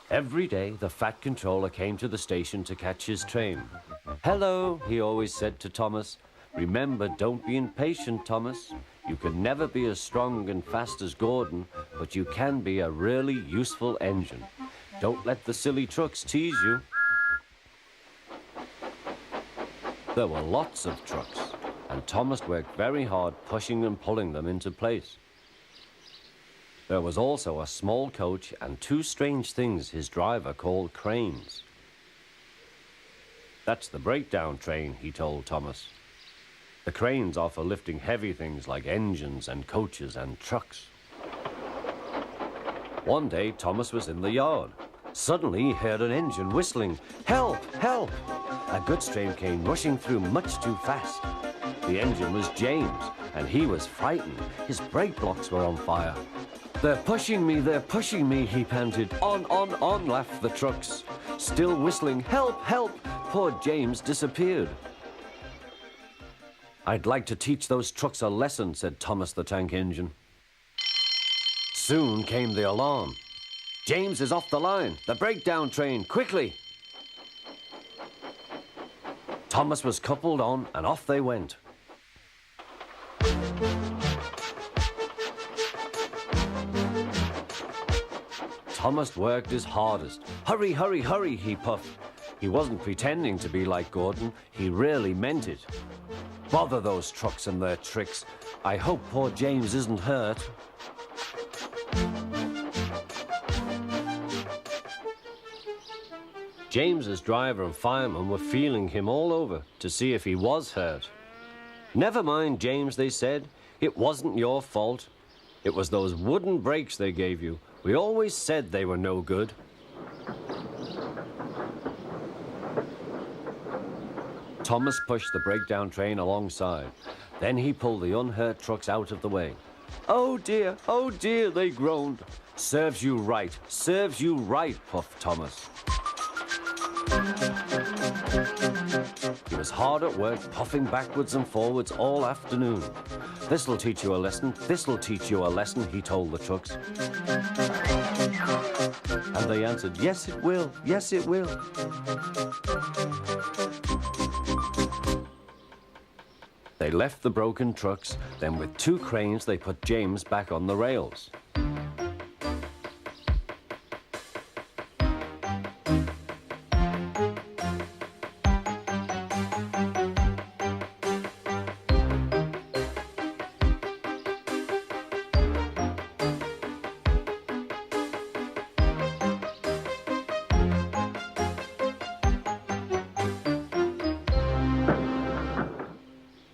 Every day, the Fat Controller came to the station to catch his train. "Hello," he always said to Thomas. "Remember, don't be impatient, Thomas. You can never be as strong and fast as Gordon, but you can be a really useful engine. Don't let the silly trucks tease you." There were lots of trucks, and Thomas worked very hard pushing and pulling them into place. There was also a small coach and two strange things his driver called cranes. "That's the breakdown train," he told Thomas. "The cranes are for lifting heavy things like engines and coaches and trucks." One day, Thomas was in the yard. Suddenly, he heard an engine whistling. "Help! Help!" A goods train came rushing through much too fast. The engine was James, and he was frightened. His brake blocks were on fire. They're pushing me," he panted. On, laughed the trucks. Still whistling, "Help! Help!" Poor James disappeared. "I'd like to teach those trucks a lesson," said Thomas the Tank Engine. Soon came the alarm. "James is off the line! The breakdown train! Quickly!" Thomas was coupled on, and off they went. Thomas worked his hardest. "Hurry, hurry, hurry," he puffed. He wasn't pretending to be like Gordon. He really meant it. "Bother those trucks and their tricks. I hope poor James isn't hurt." James's driver and fireman were feeling him all over to see if he was hurt. "Never mind, James," they said. "It wasn't your fault. It was those wooden brakes they gave you. We always said they were no good." Thomas pushed the breakdown train alongside. Then he pulled the unhurt trucks out of the way. "Oh dear, they groaned. Serves you right, puffed Thomas. He was hard at work, puffing backwards and forwards all afternoon. This'll teach you a lesson, he told the trucks. And they answered, yes it will. They left the broken trucks, then with two cranes they put James back on the rails.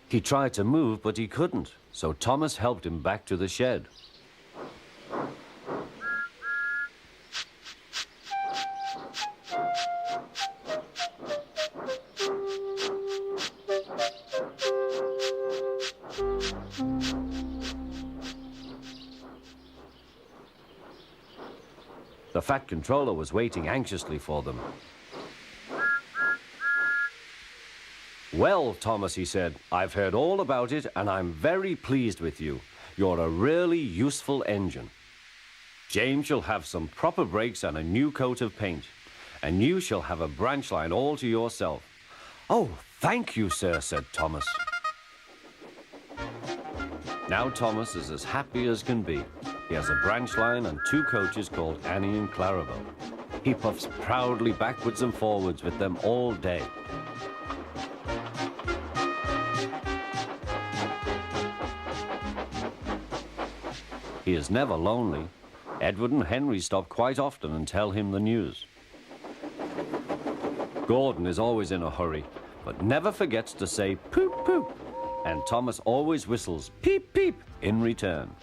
He tried to move, but he couldn't, so Thomas helped him back to the shed. The Fat Controller was waiting anxiously for them. "Well, Thomas," he said, "I've heard all about it, and I'm very pleased with you. You're a really useful engine. James shall have some proper brakes and a new coat of paint, and you shall have a branch line all to yourself." "Oh, thank you, sir," said Thomas. Now Thomas is as happy as can be. He has a branch line and two coaches called Annie and Clarabelle. He puffs proudly backwards and forwards with them all day. He is never lonely. Edward and Henry stop quite often and tell him the news. Gordon is always in a hurry, but never forgets to say poop, poop. And Thomas always whistles peep, peep in return.